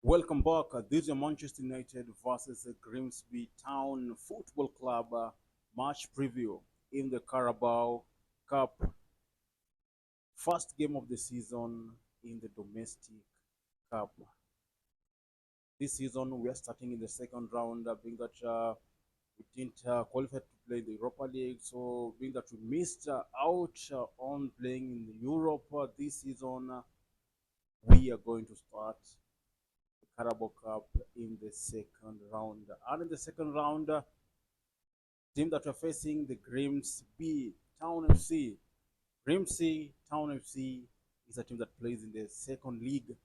Welcome back. This is Manchester United versus Grimsby Town Football Club match preview in the Carabao Cup. First game of the season in the domestic cup. This season we are starting in the second round, being that we didn't qualify to play the Europa League, so being that we missed out on playing in the Europe this season, we are going to start Carabao Cup in the second round. And in the second round, team that we're facing, the Grimsby Town FC. Grimsby Town FC is a team that plays in the second league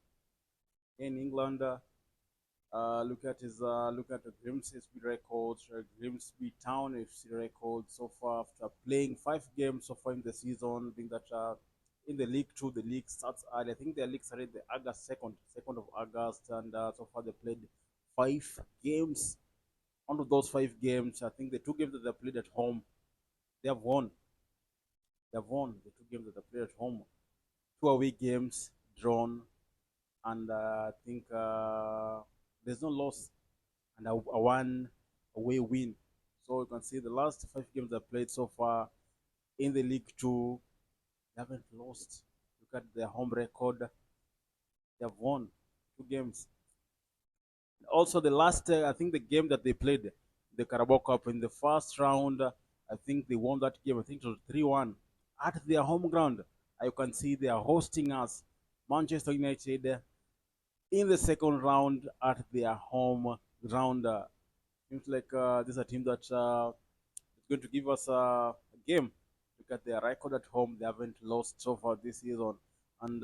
in England. Look at the Grimsby records, Grimsby Town FC records so far after playing 5 games so far in the season. Being that in the league two, the league starts early. I think the league started the August second of August, and so far they played 5 games. Out of those 5 games, I think the 2 games that they played at home, they have won. They have won the 2 games that they played at home. 2 away games drawn, and I think there's no loss and a one away win. So you can see the last 5 games they played so far in the League Two, they haven't lost. Look at their home record; they have won 2 games. Also, the last I think the game that they played, the Carabao Cup in the first round, I think they won that game. I think it was 3-1 at their home ground. You can see they are hosting us, Manchester United, in the second round at their home ground. Seems like this is a team that is going to give us a game. Look at their record at home; they haven't lost so far this season. And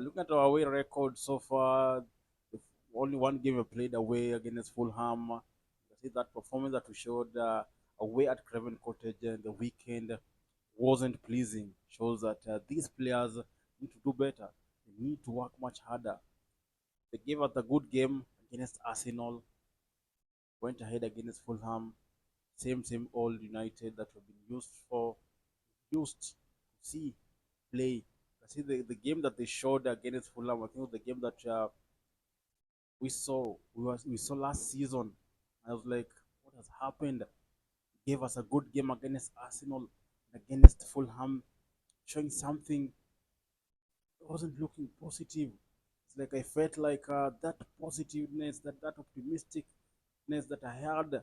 looking at our away record so far, the only one game we played away against Fulham. You see that performance that we showed away at Craven Cottage in the weekend wasn't pleasing. Shows that these players need to do better. They need to work much harder. They gave us a good game against Arsenal, went ahead against Fulham, same old United that we've been used to see play. I see the game that they showed against Fulham. I think it was the game that we saw last season. I was like, what has happened? Gave us a good game against Arsenal, against Fulham, showing something. It wasn't looking positive. It's like I felt like that positiveness, that optimisticness that I had,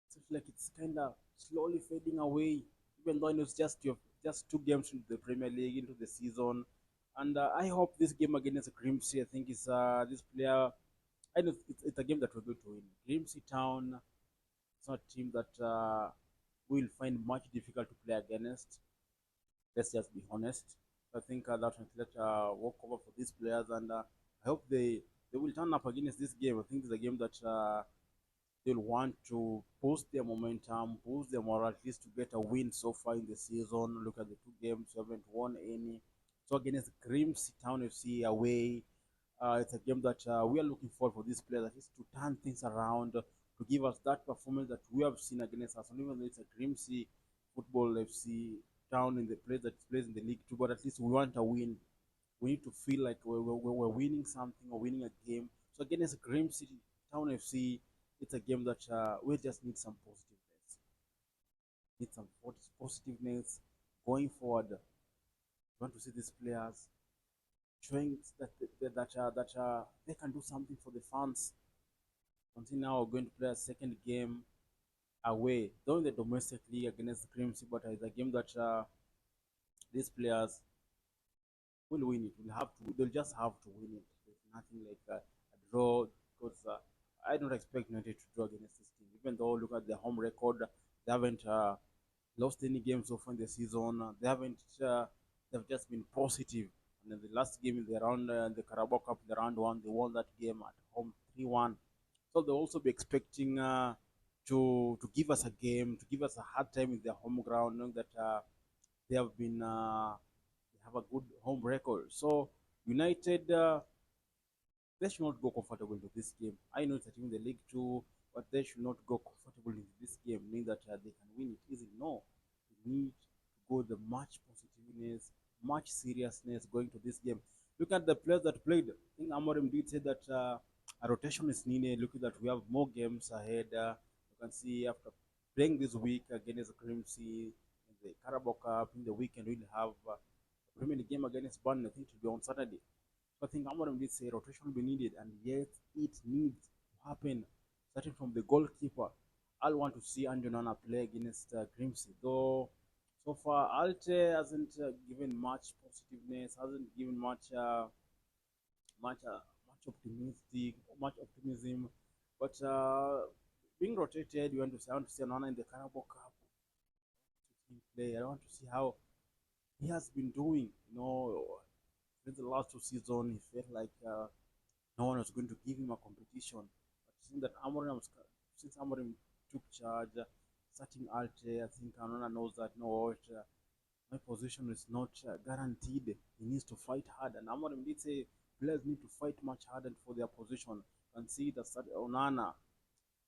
seems like it's kind of slowly fading away. Even though it's just 2 games into the Premier League into the season, and I hope this game against Grimsby, I think is this player. I know it's a game that we're going to win. Grimsby Town, it's not a team that we'll find much difficult to play against. Let's just be honest. I think that let walk over for these players, and I hope they will turn up against this game. I think it's a game that they'll want to boost their momentum, boost their morale, at least to get a win so far in the season. Look at the 2 games, we haven't won any. So against Grimsby Town FC away, it's a game that we are looking for these players, at least to turn things around, to give us that performance that we have seen against us. And even though it's a Grimsby Football FC Town in the place that plays in the League Two, but at least we want a win. We need to feel like we're winning something or winning a game. So against Grimsby Town FC, it's a game that we just need some positiveness. Need some positiveness going forward. We want to see these players showing that they can do something for the fans. Until now, we're going to play a second game away, though in the domestic league against Grimsby, but it's a game that these players will win it. They'll just have to win it. There's nothing like a draw because I don't expect United to draw against this team. Even though look at their home record, they haven't lost any games so far in the season. They haven't. They've just been positive. And then the last game in the Carabao Cup, the round one, they won that game at home 3-1. So they'll also be expecting to give us a game, to give us a hard time in their home ground, knowing that they have been they have a good home record. So United, they should not go comfortable into this game. I know it's a team in the League Two, but they should not go comfortable into this game, meaning that they can win it easily. No, they need to go the much positiveness, much seriousness going to this game. Look at the players that played. I think Amorim did say that a rotation is needed. Look at that we have more games ahead. You can see after playing this week against Grimsby in the Carabao Cup in the weekend, we'll have a Premier League game against Burnley. I think it will be on Saturday. So I think Amorim did say rotation will be needed, and yet it needs to happen. Starting from the goalkeeper, I'll want to see Andrew Nana play against Grimsby. Though so far, Alte hasn't given much positiveness, hasn't given much, much optimism. But being rotated, I want to see Nana in the Carabao Cup to play. I want to see how he has been doing. In the last two seasons, he felt like no one was going to give him a competition. But since Amorim took charge, starting Alte, I think Anona knows that no, what, my position is not guaranteed. He needs to fight hard, and Amorim did say players need to fight much harder for their position. And see that Onana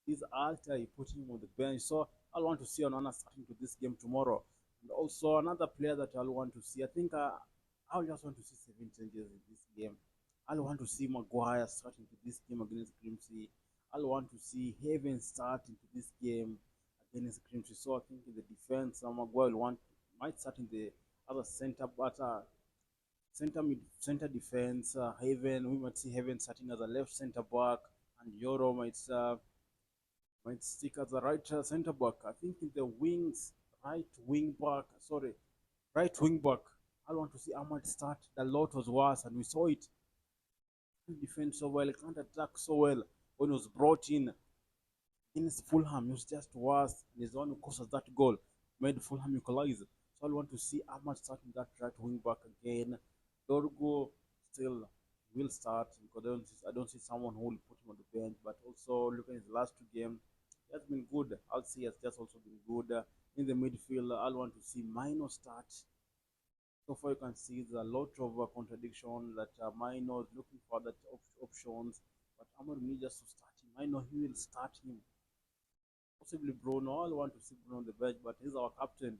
is Alta, he put him on the bench. So I'll want to see Onana starting to this game tomorrow. And also another player that I'll want to see. I think I'll just want to see 7 changes in this game. I'll want to see Maguire starting to this game against Grimsby. I'll want to see Haven starting to this game against Grimsby. So I think in the defense, Maguire might start in the other center, but center defense. Haven, we might see Haven starting as a left center back, and Euro might stick as a right center back. I think in the wings, right wing back. I want to see Ahmad start. The lot was worse, and we saw it. He defend so well, he can't attack so well. When he was brought in Fulham, he was just worse. And he's the one who caused us that goal, made Fulham equalize. So I want to see Ahmad starting that right wing back again. Dorgo still will start because I don't see someone who will put him on the bench. But also looking at his last two games, he has been good. I'll see has just also been good. In the midfield, I'll want to see Mino start. So far, you can see there's a lot of contradiction that Mino is looking for that options, but Amorim needs just to start him. I know he will start him. Possibly Bruno. I want to see Bruno on the bench, but he's our captain.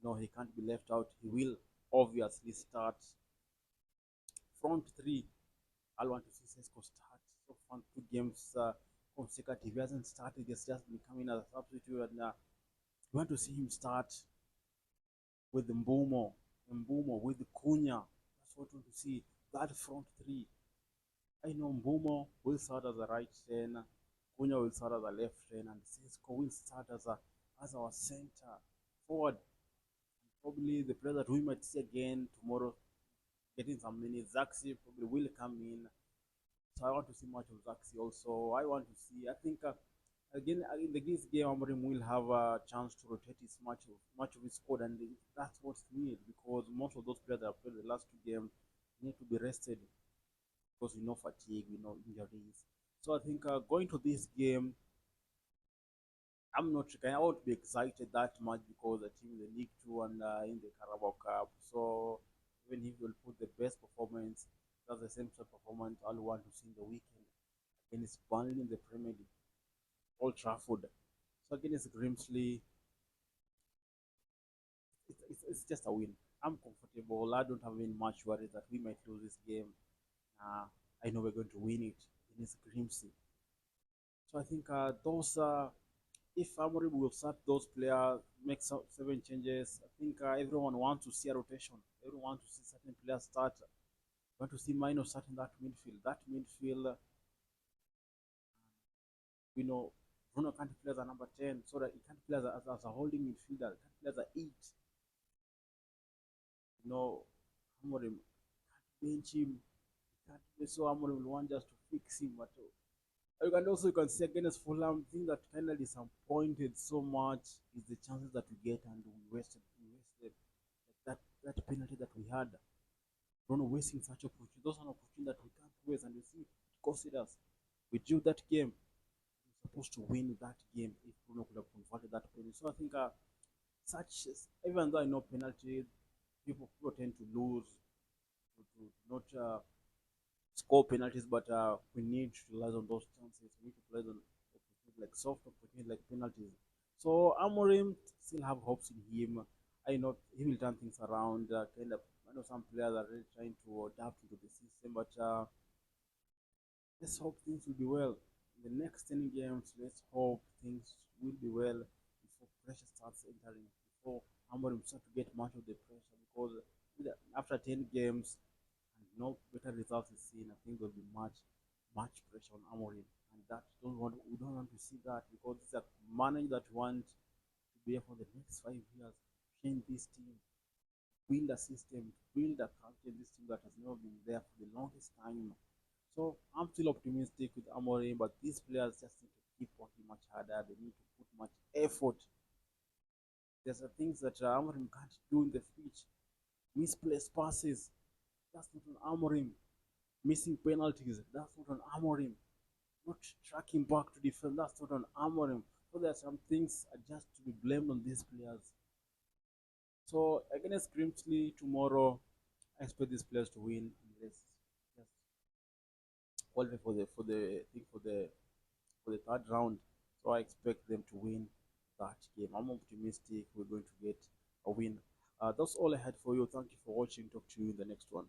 He can't be left out. He will obviously start. Front three, I want to see Sesko start. So far, 2 games consecutive. He hasn't started. He's just been coming as a substitute, and we want to see him start with Mbumo with Cunha. That's what we want to see. That front three. I know Mbumo will start as a right ten, Cunha will start as a left ten, and Cisco will start as our center forward. Probably the player that we might see again tomorrow, getting some minutes. Zaxi probably will come in. So I want to see much of Zaxi also. I want to see. I think again in this game, Amorim will have a chance to rotate his much of his squad, and that's what's needed because most of those players that have played the last 2 games need to be rested because we know fatigue, we know injuries. So I think going to this game, I won't be excited that much because the team in the League Two and in the Carabao Cup. So even if you'll put the best performance, that's the same sort of performance I'll want to see in the weekend against Burnley in the Premier League, Old Trafford. So against Grimsby, it's just a win. I'm comfortable. I don't have any much worry that we might lose this game. I know we're going to win it against Grimsby. So I think if Amorim will start those players, make 7 changes, I think everyone wants to see a rotation. Everyone wants to see certain players start. Want to see Mino starting that midfield. That midfield, you know, Bruno can't play as a number 10, so that he can't play as a holding midfielder. He can't play as a 8. You know, Amorim can't bench him. He can't play, so Amorim will want just to fix him. But you can see against Fulham, thing that kind of disappointed so much is the chances that we get and we wasted that penalty that we had. Bruno wasting such opportunity. Those are opportunities that we can't waste, and you see it costed us. We drew that game. We were supposed to win that game if Bruno could have converted that penalty. So I think even though I know penalty, people tend to lose to not score penalties, but we need to rely on those chances. We need to play on opportunities like soft opportunities like penalties. So Amorim still have hopes in him. I know he will turn things around. Kind of I know some players are really trying to adapt into the system, but let's hope things will be well. In the next 10 games, let's hope things will be well before pressure starts entering, before Amorim start to get much of the pressure. Because after 10 games and no better results is seen, I think there'll be much pressure on Amorim. And we don't want to see that, because it's a manager that want to be here for the next 5 years, change this team, build a system, build a culture in this team that has never been there for the longest time. So I'm still optimistic with Amorim, but these players just need to keep working much harder. They need to put much effort. There's a things that Amorim can't do in the pitch. Misplaced passes, that's not on Amorim. Missing penalties, that's not on Amorim. Not tracking back to defend, that's not on Amorim. So there are some things are just to be blamed on these players. So against Grimsby tomorrow, I expect these players to win. Let's just qualify for the third round. So I expect them to win that game. I'm optimistic we're going to get a win. That's all I had for you. Thank you for watching. Talk to you in the next one.